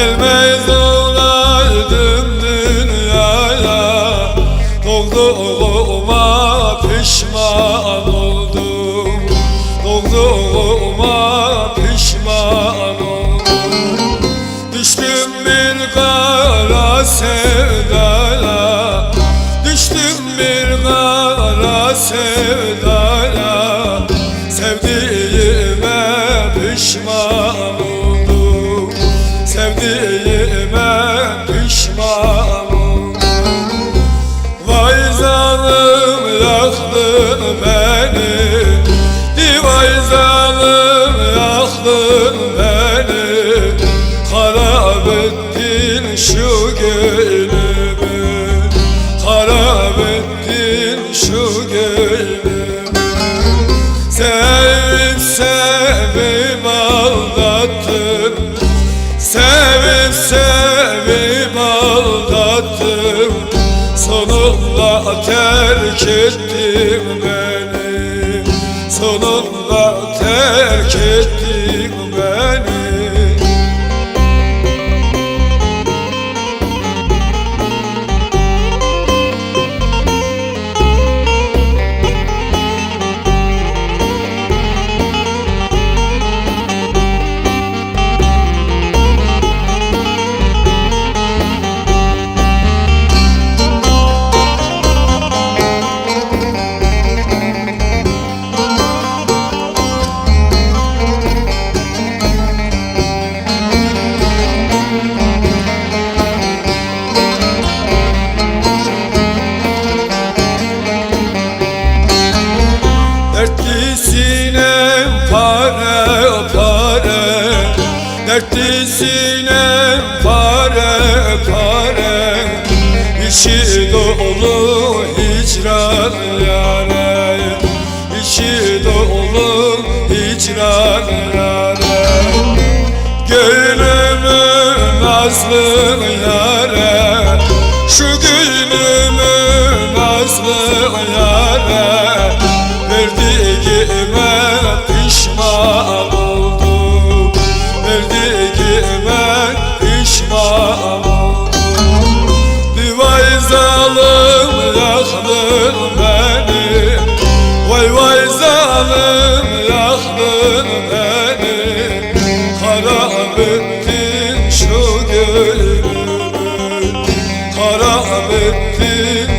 Gelmez olaydım dünyaya, doğduğuma pişman oldum. Doğduğuma pişman oldum. Düştüm bir kara sevdaya, düştüm bir kara sevdaya. Sevdiğime pişman oldum, sevdiğime pişman oldum. Vay zalim yaktın beni, vay zalim yaktın beni. Harap ettin şu gönlümü, harap ettin şu gönlümü. Sevip sevip aldattın, sevip sevip aldattın. Sonunda terk ettin beni, sonunda terk ettin beni. Dertlisine pare pare, dertlisine pare pare. İçi dolu hicran yâre, içi dolu hicran yâre. Gönlümün nazlı yâre, şu gönlümün nazlı yâre. Verdiğime pişman oldum, verdiğime pişman oldum. Vay zalim yaktın beni, vay vay zalim yaktın beni. Harap ettin şu gönlümü, harap ettin